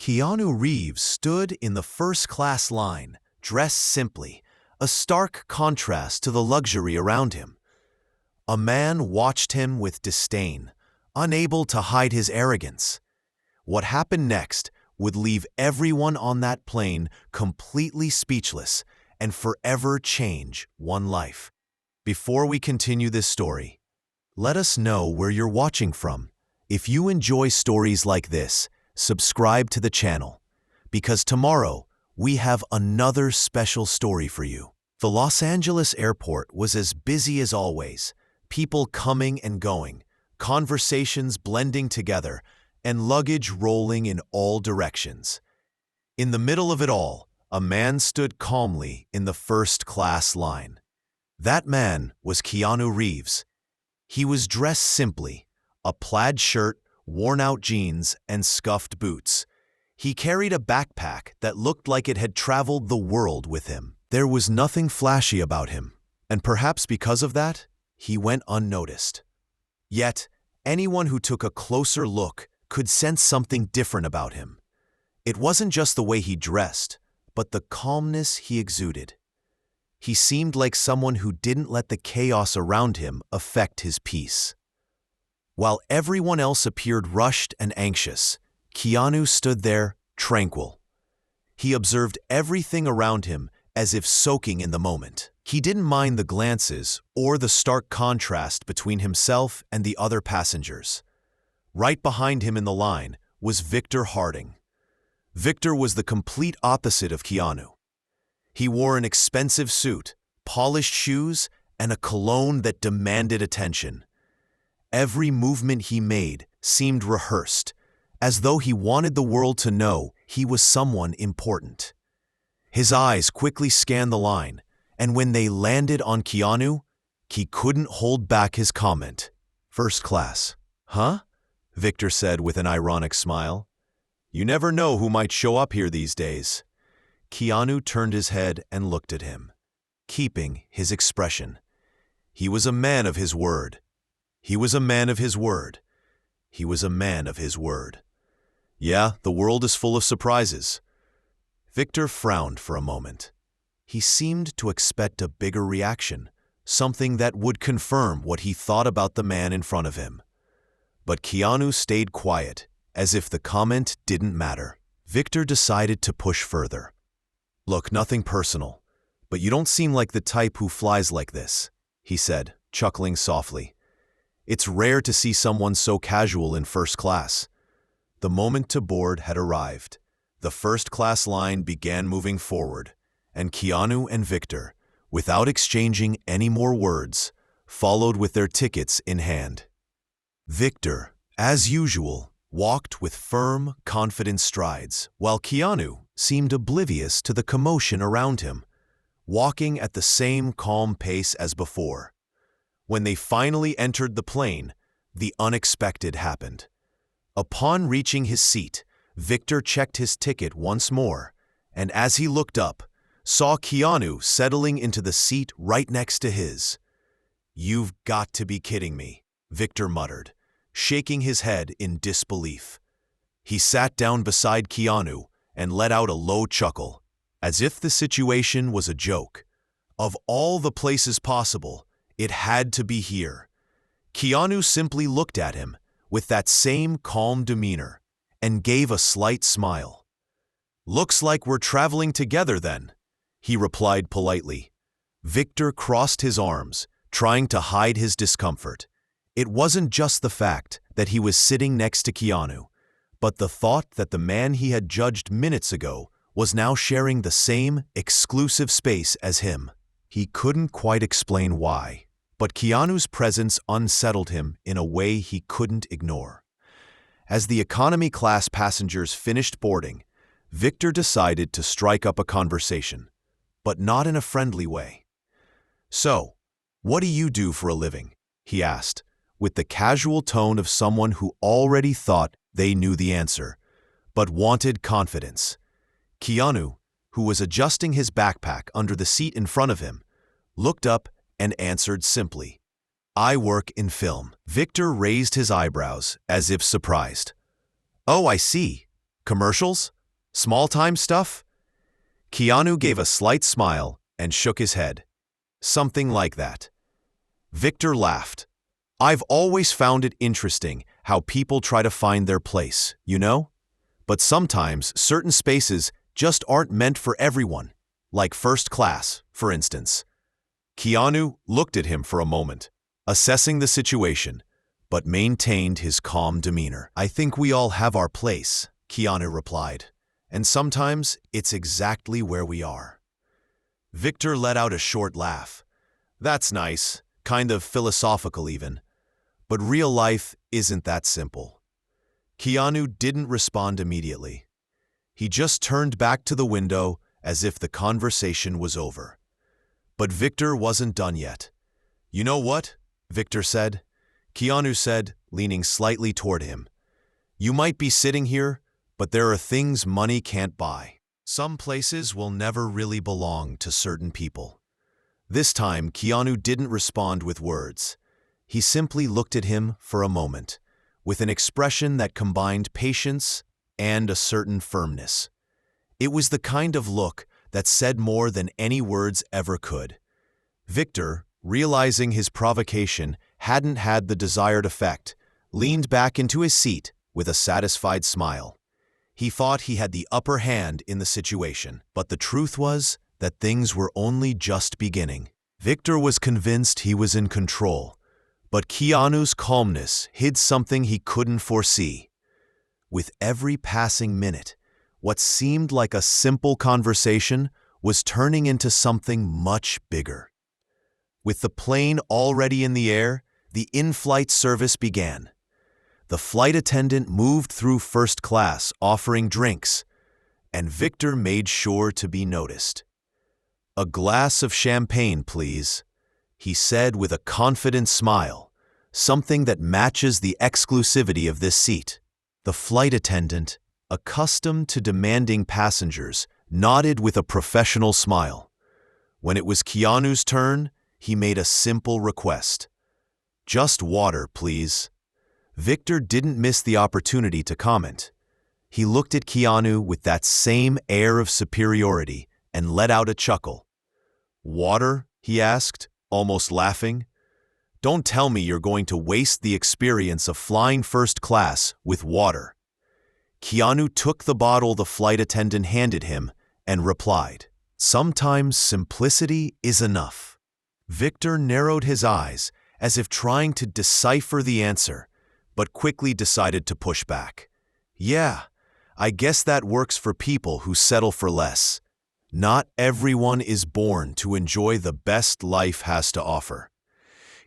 Keanu Reeves stood in the first-class line, dressed simply, a stark contrast to the luxury around him. A man watched him with disdain, unable to hide his arrogance. What happened next would leave everyone on that plane completely speechless and forever change one life. Before we continue this story, let us know where you're watching from. If you enjoy stories like this, subscribe to the channel, because tomorrow we have another special story for you. The Los Angeles airport was as busy as always, people coming and going, conversations blending together, and luggage rolling in all directions. In the middle of it all, a man stood calmly in the first-class line. That man was Keanu Reeves. He was dressed simply, a plaid shirt, worn-out jeans, and scuffed boots. He carried a backpack that looked like it had traveled the world with him. There was nothing flashy about him, and perhaps because of that, he went unnoticed. Yet, anyone who took a closer look could sense something different about him. It wasn't just the way he dressed, but the calmness he exuded. He seemed like someone who didn't let the chaos around him affect his peace. While everyone else appeared rushed and anxious, Keanu stood there, tranquil. He observed everything around him as if soaking in the moment. He didn't mind the glances or the stark contrast between himself and the other passengers. Right behind him in the line was Victor Harding. Victor was the complete opposite of Keanu. He wore an expensive suit, polished shoes, and a cologne that demanded attention. Every movement he made seemed rehearsed, as though he wanted the world to know he was someone important. His eyes quickly scanned the line, and when they landed on Keanu, he couldn't hold back his comment. "First class, huh?" Victor said with an ironic smile. "You never know who might show up here these days." Keanu turned his head and looked at him, keeping his expression. He was a man of his word. He was a man of his word. He was a man of his word. Yeah, the world is full of surprises. Victor frowned for a moment. He seemed to expect a bigger reaction, something that would confirm what he thought about the man in front of him. But Keanu stayed quiet, as if the comment didn't matter. Victor decided to push further. "Look, nothing personal, but you don't seem like the type who flies like this," he said, chuckling softly. "It's rare to see someone so casual in first class." The moment to board had arrived. The first-class line began moving forward, and Keanu and Victor, without exchanging any more words, followed with their tickets in hand. Victor, as usual, walked with firm, confident strides, while Keanu seemed oblivious to the commotion around him, walking at the same calm pace as before. When they finally entered the plane, the unexpected happened. Upon reaching his seat, Victor checked his ticket once more, and as he looked up, saw Keanu settling into the seat right next to his. "You've got to be kidding me," Victor muttered, shaking his head in disbelief. He sat down beside Keanu and let out a low chuckle, as if the situation was a joke. Of all the places possible, it had to be here. Keanu simply looked at him with that same calm demeanor and gave a slight smile. "Looks like we're traveling together then," he replied politely. Victor crossed his arms, trying to hide his discomfort. It wasn't just the fact that he was sitting next to Keanu, but the thought that the man he had judged minutes ago was now sharing the same exclusive space as him. He couldn't quite explain why, but Keanu's presence unsettled him in a way he couldn't ignore. As the economy class passengers finished boarding, Victor decided to strike up a conversation, but not in a friendly way. "So, what do you do for a living?" he asked, with the casual tone of someone who already thought they knew the answer, but wanted confidence. Keanu, who was adjusting his backpack under the seat in front of him, looked up and answered simply, "I work in film." Victor raised his eyebrows as if surprised. "Oh, I see. Commercials? Small-time stuff? Keanu gave a slight smile and shook his head. Something like that. Victor laughed. I've always found it interesting how people try to find their place, you know? But sometimes certain spaces just aren't meant for everyone, like first class, for instance. Keanu looked at him for a moment, assessing the situation, but maintained his calm demeanor. I think we all have our place, Keanu replied, and sometimes it's exactly where we are. Victor let out a short laugh. That's nice, kind of philosophical even. But real life isn't that simple. Keanu didn't respond immediately. He just turned back to the window as if the conversation was over. But Victor wasn't done yet. You know what? Victor said. Keanu said, leaning slightly toward him. You might be sitting here, but there are things money can't buy. Some places will never really belong to certain people. This time, Keanu didn't respond with words. He simply looked at him for a moment, with an expression that combined patience and a certain firmness. It was the kind of look that said more than any words ever could. Victor, realizing his provocation hadn't had the desired effect, leaned back into his seat with a satisfied smile. He thought he had the upper hand in the situation, but the truth was that things were only just beginning. Victor was convinced he was in control, but Keanu's calmness hid something he couldn't foresee. With every passing minute, what seemed like a simple conversation was turning into something much bigger. With the plane already in the air, the in-flight service began. The flight attendant moved through first class, offering drinks, and Victor made sure to be noticed. A glass of champagne, please, he said with a confident smile, something that matches the exclusivity of this seat. The flight attendant, accustomed to demanding passengers, nodded with a professional smile. When it was Keanu's turn, he made a simple request. Just water, please. Victor didn't miss the opportunity to comment. He looked at Keanu with that same air of superiority and let out a chuckle. Water? He asked, almost laughing. Don't tell me you're going to waste the experience of flying first class with water. Keanu took the bottle the flight attendant handed him and replied, Sometimes simplicity is enough. Victor narrowed his eyes as if trying to decipher the answer, but quickly decided to push back. Yeah, I guess that works for people who settle for less. Not everyone is born to enjoy the best life has to offer.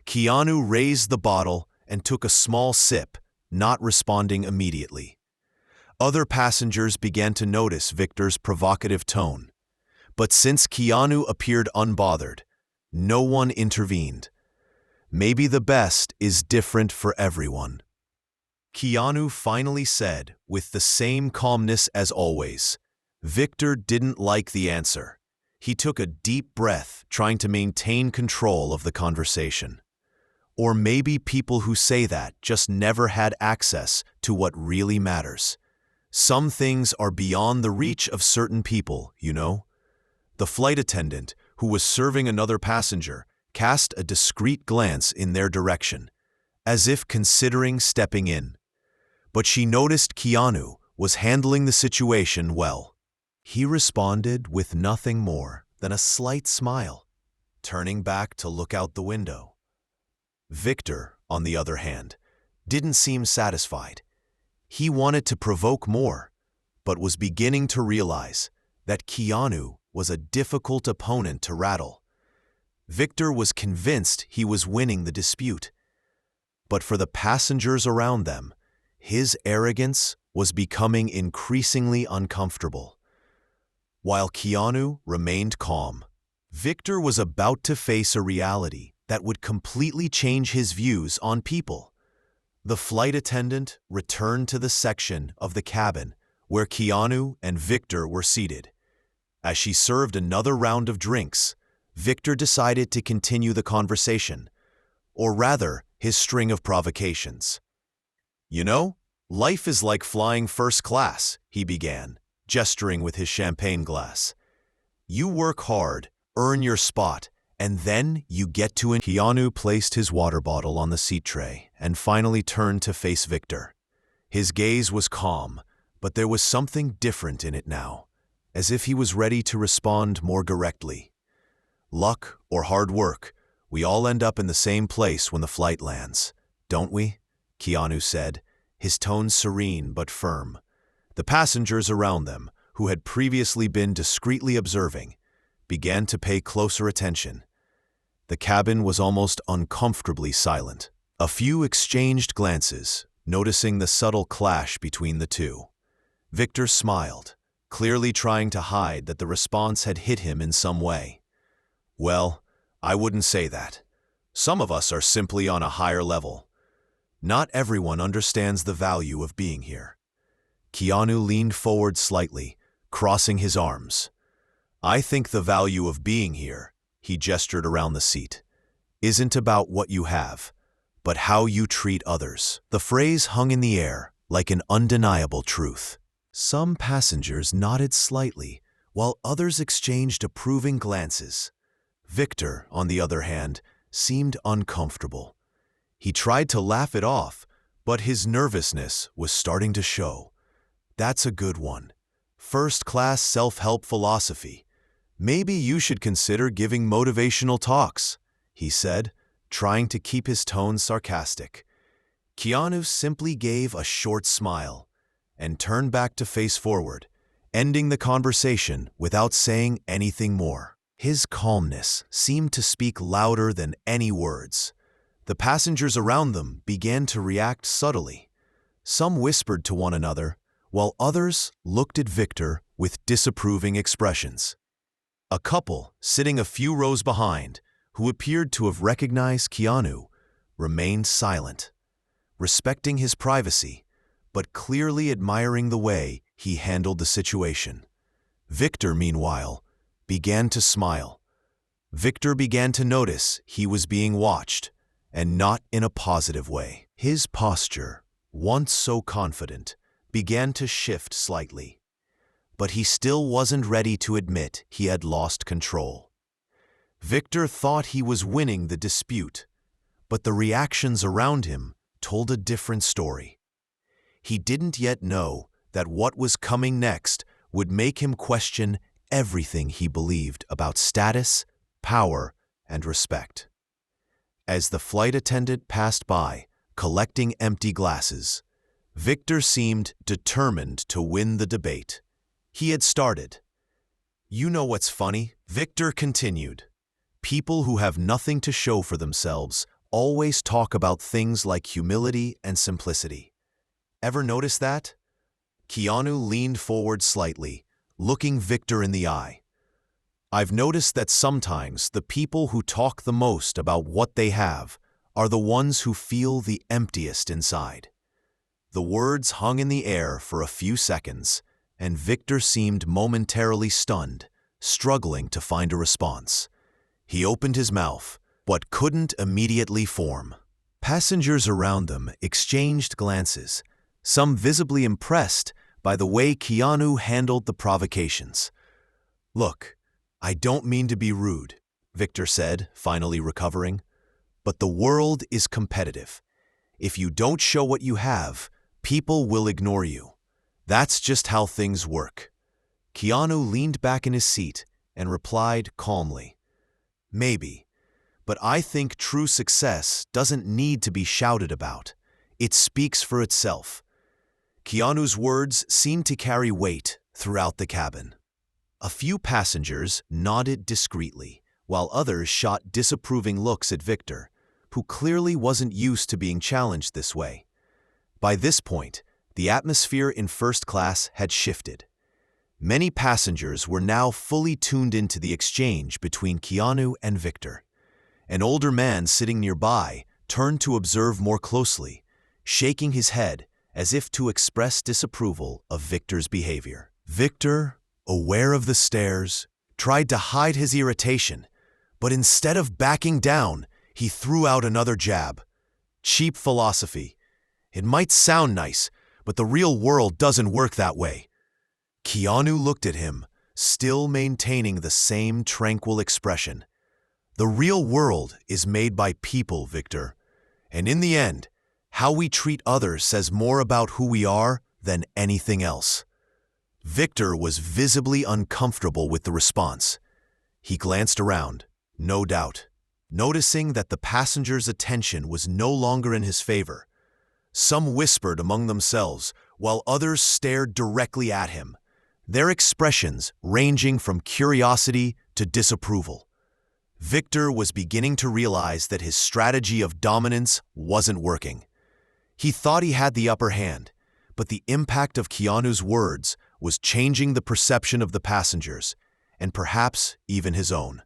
Keanu raised the bottle and took a small sip, not responding immediately. Other passengers began to notice Victor's provocative tone. But since Keanu appeared unbothered, no one intervened. Maybe the best is different for everyone. Keanu finally said, with the same calmness as always. Victor didn't like the answer. He took a deep breath, trying to maintain control of the conversation. Or maybe people who say that just never had access to what really matters. Some things are beyond the reach of certain people, you know. The flight attendant, who was serving another passenger, cast a discreet glance in their direction, as if considering stepping in. But she noticed Keanu was handling the situation well. He responded with nothing more than a slight smile, turning back to look out the window. Victor, on the other hand, didn't seem satisfied. He wanted to provoke more, but was beginning to realize that Keanu was a difficult opponent to rattle. Victor was convinced he was winning the dispute. But for the passengers around them, his arrogance was becoming increasingly uncomfortable. While Keanu remained calm, Victor was about to face a reality that would completely change his views on people. The flight attendant returned to the section of the cabin where Keanu and Victor were seated. As she served another round of drinks, Victor decided to continue the conversation, or rather, his string of provocations. You know, Life is like flying first class, he began, gesturing with his champagne glass. You work hard, earn your spot, and then you get to Keanu placed his water bottle on the seat tray and finally turned to face Victor. His gaze was calm, but there was something different in it now, as if he was ready to respond more directly. Luck or hard work, we all end up in the same place when the flight lands, don't we? Keanu said, his tone serene but firm. The passengers around them, who had previously been discreetly observing, began to pay closer attention. The cabin was almost uncomfortably silent. A few exchanged glances, noticing the subtle clash between the two. Victor smiled, clearly trying to hide that the response had hit him in some way. Well, I wouldn't say that. Some of us are simply on a higher level. Not everyone understands the value of being here. Keanu leaned forward slightly, crossing his arms. I think the value of being here, he gestured around the seat, isn't about what you have, but how you treat others. The phrase hung in the air like an undeniable truth. Some passengers nodded slightly, while others exchanged approving glances. Victor, on the other hand, seemed uncomfortable. He tried to laugh it off, but his nervousness was starting to show. That's a good one. First-class self-help philosophy. Maybe you should consider giving motivational talks, he said, trying to keep his tone sarcastic. Keanu simply gave a short smile and turned back to face forward, ending the conversation without saying anything more. His calmness seemed to speak louder than any words. The passengers around them began to react subtly. Some whispered to one another, while others looked at Victor with disapproving expressions. A couple, sitting a few rows behind, who appeared to have recognized Keanu, remained silent, respecting his privacy, but clearly admiring the way he handled the situation. Victor, meanwhile, began to smile. Victor began to notice he was being watched, and not in a positive way. His posture, once so confident, began to shift slightly. But he still wasn't ready to admit he had lost control. Victor thought he was winning the dispute, but the reactions around him told a different story. He didn't yet know that what was coming next would make him question everything he believed about status, power, and respect. As the flight attendant passed by, collecting empty glasses, Victor seemed determined to win the debate. He had started. You know what's funny? Victor continued. People who have nothing to show for themselves always talk about things like humility and simplicity. Ever notice that? Keanu leaned forward slightly, looking Victor in the eye. I've noticed that sometimes the people who talk the most about what they have are the ones who feel the emptiest inside. The words hung in the air for a few seconds, and Victor seemed momentarily stunned, struggling to find a response. He opened his mouth, but couldn't immediately form. Passengers around them exchanged glances, some visibly impressed by the way Keanu handled the provocations. Look, I don't mean to be rude, Victor said, finally recovering, but the world is competitive. If you don't show what you have, people will ignore you. That's just how things work. Keanu leaned back in his seat and replied calmly, Maybe, but I think true success doesn't need to be shouted about. It speaks for itself. Keanu's words seemed to carry weight throughout the cabin. A few passengers nodded discreetly, while others shot disapproving looks at Victor, who clearly wasn't used to being challenged this way. By this point, the atmosphere in first class had shifted. Many passengers were now fully tuned into the exchange between Keanu and Victor. An older man sitting nearby turned to observe more closely, shaking his head as if to express disapproval of Victor's behavior. Victor, aware of the stares, tried to hide his irritation, but instead of backing down, he threw out another jab. Cheap philosophy. It might sound nice, but the real world doesn't work that way." Keanu looked at him, still maintaining the same tranquil expression. "The real world is made by people, Victor. And in the end, how we treat others says more about who we are than anything else." Victor was visibly uncomfortable with the response. He glanced around, no doubt, noticing that the passengers' attention was no longer in his favor. Some whispered among themselves, while others stared directly at him, their expressions ranging from curiosity to disapproval. Victor was beginning to realize that his strategy of dominance wasn't working. He thought he had the upper hand, but the impact of Keanu's words was changing the perception of the passengers, and perhaps even his own.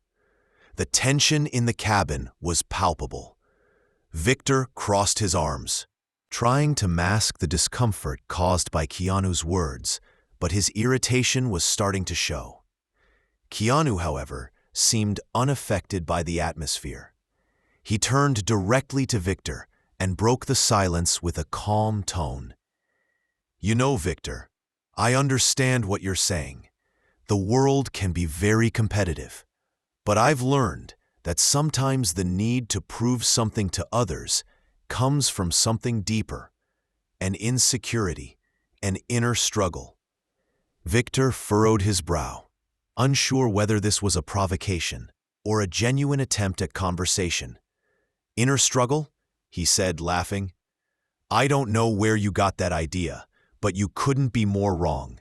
The tension in the cabin was palpable. Victor crossed his arms, trying to mask the discomfort caused by Keanu's words, but his irritation was starting to show. Keanu, however, seemed unaffected by the atmosphere. He turned directly to Victor and broke the silence with a calm tone. "You know, Victor, I understand what you're saying. The world can be very competitive, but I've learned that sometimes the need to prove something to others comes from something deeper, an insecurity, an inner struggle." Victor furrowed his brow, unsure whether this was a provocation or a genuine attempt at conversation. "Inner struggle?" he said, laughing. "I don't know where you got that idea, but you couldn't be more wrong."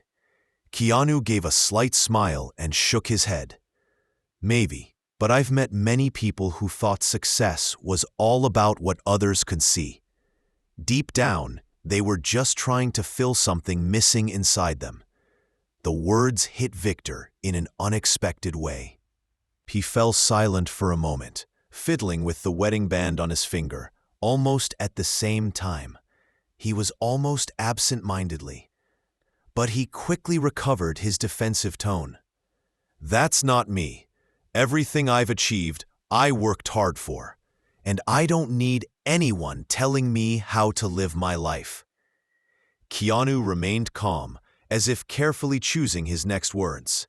Keanu gave a slight smile and shook his head. "Maybe, but I've met many people who thought success was all about what others could see. Deep down, they were just trying to fill something missing inside them." The words hit Victor in an unexpected way. He fell silent for a moment, fiddling with the wedding band on his finger, almost at the same time. He was almost absent-mindedly. But he quickly recovered his defensive tone. "That's not me. Everything I've achieved, I worked hard for. And I don't need anyone telling me how to live my life." Keanu remained calm, as if carefully choosing his next words.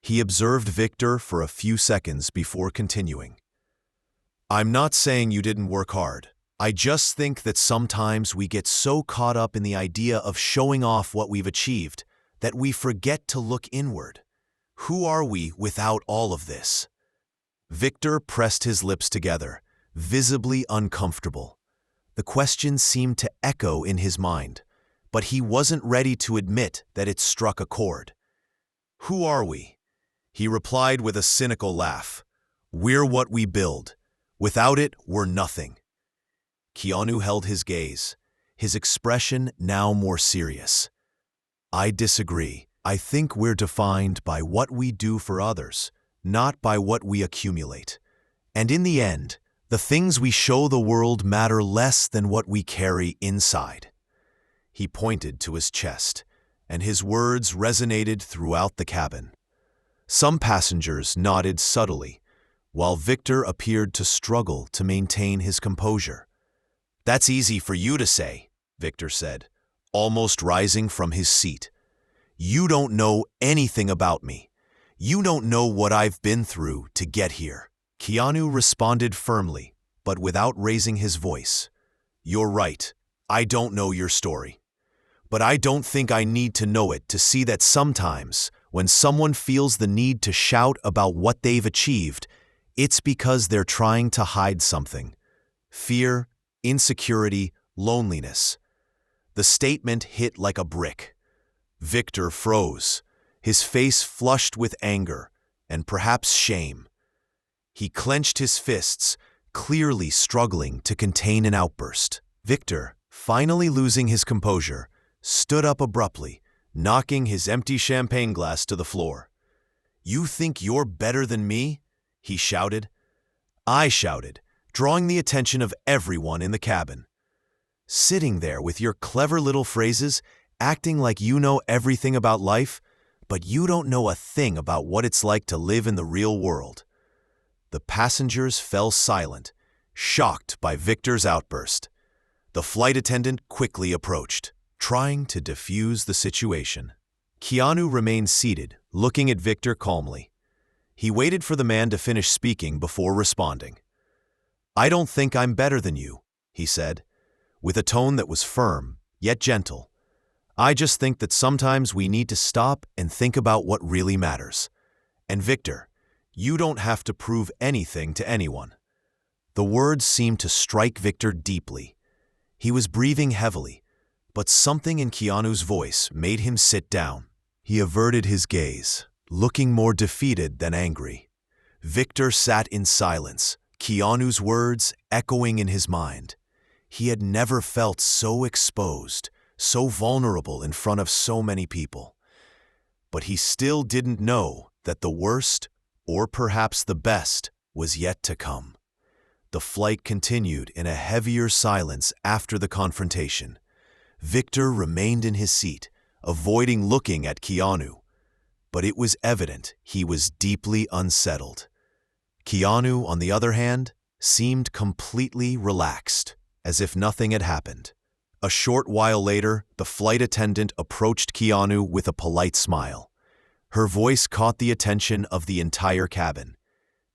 He observed Victor for a few seconds before continuing. "I'm not saying you didn't work hard. I just think that sometimes we get so caught up in the idea of showing off what we've achieved that we forget to look inward. Who are we without all of this?" Victor pressed his lips together, visibly uncomfortable. The question seemed to echo in his mind, but he wasn't ready to admit that it struck a chord. "Who are we?" he replied with a cynical laugh. "We're what we build. Without it, we're nothing." Keanu held his gaze, his expression now more serious. "I disagree. I think we're defined by what we do for others, not by what we accumulate. And in the end, the things we show the world matter less than what we carry inside." He pointed to his chest, and his words resonated throughout the cabin. Some passengers nodded subtly, while Victor appeared to struggle to maintain his composure. "That's easy for you to say," Victor said, almost rising from his seat. "You don't know anything about me. You don't know what I've been through to get here." Keanu responded firmly, but without raising his voice. "You're right. I don't know your story. But I don't think I need to know it to see that sometimes, when someone feels the need to shout about what they've achieved, it's because they're trying to hide something. Fear, insecurity, loneliness." The statement hit like a brick. Victor froze, his face flushed with anger and perhaps shame. He clenched his fists, clearly struggling to contain an outburst. Victor, finally losing his composure, stood up abruptly, knocking his empty champagne glass to the floor. "You think you're better than me?" he shouted. I shouted, drawing the attention of everyone in the cabin. "Sitting there with your clever little phrases, acting like you know everything about life, but you don't know a thing about what it's like to live in the real world." The passengers fell silent, shocked by Victor's outburst. The flight attendant quickly approached. trying to defuse the situation. Keanu remained seated, looking at Victor calmly. He waited for the man to finish speaking before responding. "I don't think I'm better than you," he said, with a tone that was firm, yet gentle. "I just think that sometimes we need to stop and think about what really matters. And Victor, you don't have to prove anything to anyone." The words seemed to strike Victor deeply. He was breathing heavily, but something in Keanu's voice made him sit down. He averted his gaze, looking more defeated than angry. Victor sat in silence, Keanu's words echoing in his mind. He had never felt so exposed, so vulnerable in front of so many people. But he still didn't know that the worst, or perhaps the best, was yet to come. The flight continued in a heavier silence after the confrontation. Victor remained in his seat, avoiding looking at Keanu. But it was evident he was deeply unsettled. Keanu, on the other hand, seemed completely relaxed, as if nothing had happened. A short while later, the flight attendant approached Keanu with a polite smile. Her voice caught the attention of the entire cabin.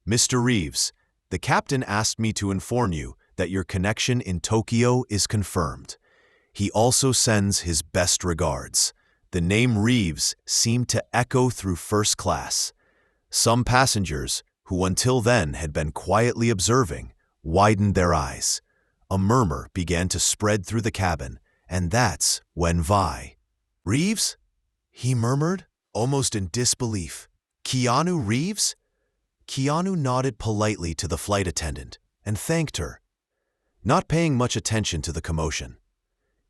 "Mr. Reeves, the captain asked me to inform you that your connection in Tokyo is confirmed. He also sends his best regards." The name Reeves seemed to echo through first class. Some passengers, who until then had been quietly observing, widened their eyes. A murmur began to spread through the cabin, and that's when Vi. "Reeves?" he murmured, almost in disbelief. "Keanu Reeves?" Keanu nodded politely to the flight attendant and thanked her, not paying much attention to the commotion.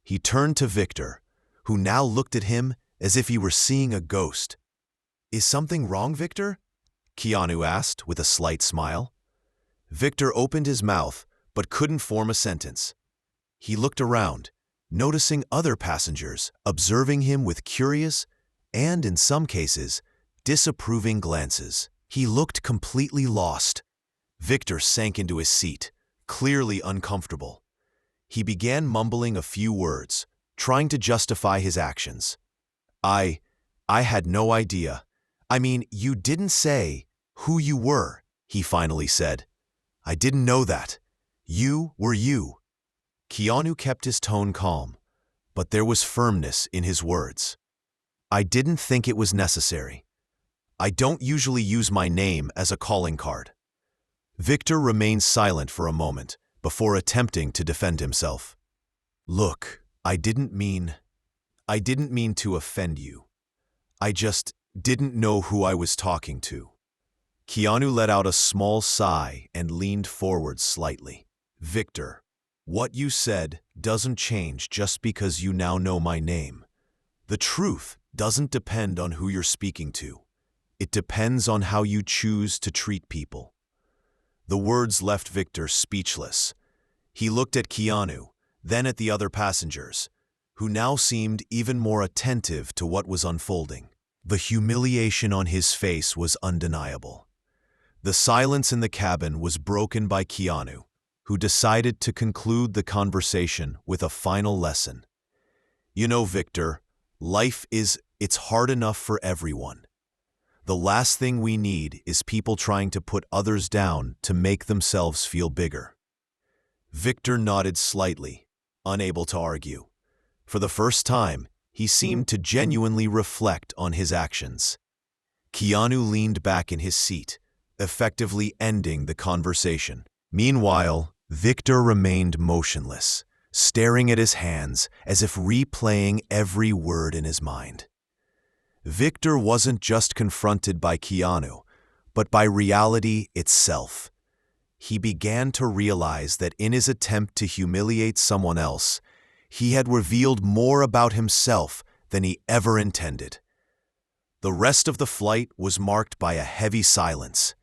He turned to Victor, who now looked at him as if he were seeing a ghost. "Is something wrong, Victor?" Keanu asked with a slight smile. Victor opened his mouth but couldn't form a sentence. He looked around, noticing other passengers observing him with curious and, in some cases, disapproving glances. He looked completely lost. Victor sank into his seat, clearly uncomfortable. He began mumbling a few words, trying to justify his actions. I had no idea. I mean, you didn't say who you were," he finally said. "I didn't know that. You were you." Keanu kept his tone calm, but there was firmness in his words. "I didn't think it was necessary. I don't usually use my name as a calling card." Victor remained silent for a moment before attempting to defend himself. "Look, I didn't mean to offend you. I just didn't know who I was talking to." Keanu let out a small sigh and leaned forward slightly. "Victor, what you said doesn't change just because you now know my name. The truth doesn't depend on who you're speaking to. It depends on how you choose to treat people." The words left Victor speechless. He looked at Keanu, then at the other passengers, who now seemed even more attentive to what was unfolding. The humiliation on his face was undeniable. The silence in the cabin was broken by Keanu, who decided to conclude the conversation with a final lesson. "You know, Victor, it's hard enough for everyone. The last thing we need is people trying to put others down to make themselves feel bigger." Victor nodded slightly, unable to argue. For the first time, he seemed to genuinely reflect on his actions. Keanu leaned back in his seat, effectively ending the conversation. Meanwhile, Victor remained motionless, staring at his hands as if replaying every word in his mind. Victor wasn't just confronted by Keanu, but by reality itself. He began to realize that in his attempt to humiliate someone else, he had revealed more about himself than he ever intended. The rest of the flight was marked by a heavy silence.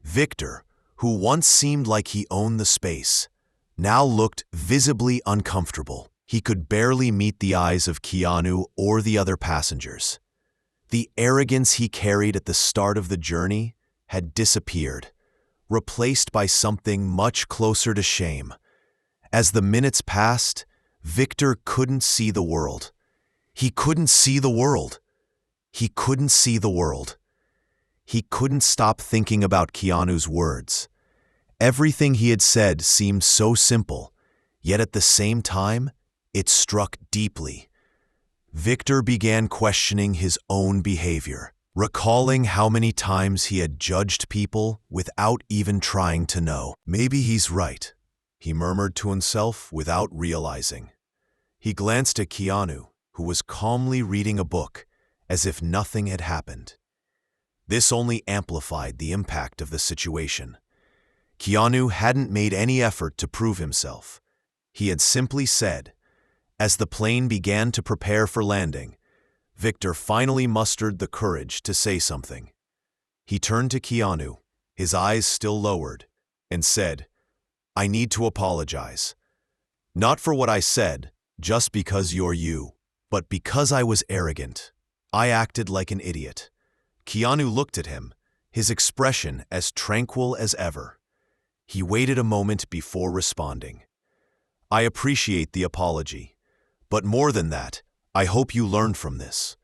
Victor, who once seemed like he owned the space, now looked visibly uncomfortable. He could barely meet the eyes of Keanu or the other passengers. The arrogance he carried at the start of the journey had disappeared, replaced by something much closer to shame. As the minutes passed, Victor couldn't see the world. He couldn't see the world. He couldn't see the world. He couldn't stop thinking about Keanu's words. Everything he had said seemed so simple, yet at the same time, it struck deeply. Victor began questioning his own behavior, recalling how many times he had judged people without even trying to know. Maybe he's right, he murmured to himself without realizing. He glanced at Keanu, who was calmly reading a book, as if nothing had happened. This only amplified the impact of the situation. Keanu hadn't made any effort to prove himself. He had simply said, as the plane began to prepare for landing, Victor finally mustered the courage to say something. He turned to Keanu, his eyes still lowered, and said, "I need to apologize. Not for what I said, just because you're you, but because I was arrogant. I acted like an idiot." Keanu looked at him, his expression as tranquil as ever. He waited a moment before responding. "I appreciate the apology, but more than that, I hope you learned from this."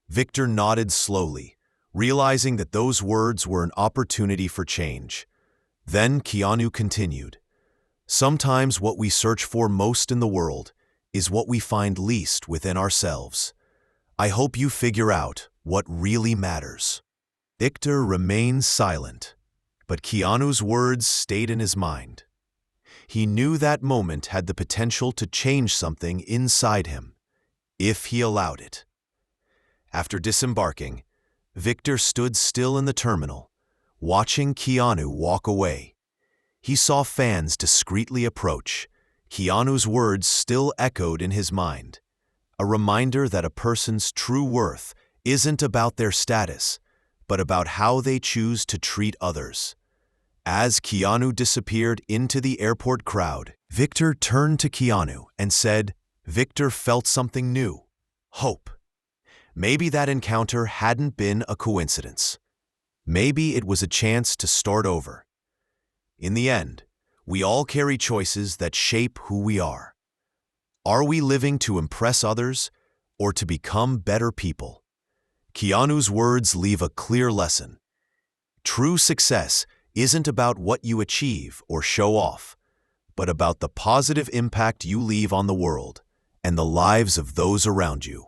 Victor nodded slowly, realizing that those words were an opportunity for change. Then Keanu continued, "Sometimes what we search for most in the world is what we find least within ourselves. I hope you figure out what really matters." Victor remained silent, but Keanu's words stayed in his mind. He knew that moment had the potential to change something inside him, if he allowed it. After disembarking, Victor stood still in the terminal, watching Keanu walk away. He saw fans discreetly approach. Keanu's words still echoed in his mind, a reminder that a person's true worth isn't about their status, but about how they choose to treat others. As Keanu disappeared into the airport crowd, Victor turned to Keanu and said, Victor felt something new, hope. Maybe that encounter hadn't been a coincidence. Maybe it was a chance to start over. In the end, we all carry choices that shape who we are. Are we living to impress others or to become better people? Keanu's words leave a clear lesson. True success isn't about what you achieve or show off, but about the positive impact you leave on the world and the lives of those around you.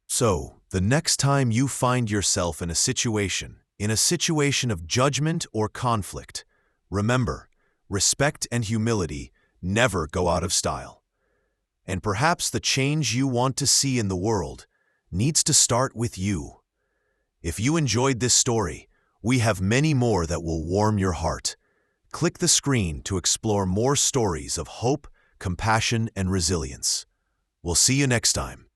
So, the next time you find yourself in a situation of judgment or conflict, remember, respect and humility never go out of style. And perhaps the change you want to see in the world needs to start with you. If you enjoyed this story, we have many more that will warm your heart. Click the screen to explore more stories of hope, compassion, and resilience. We'll see you next time.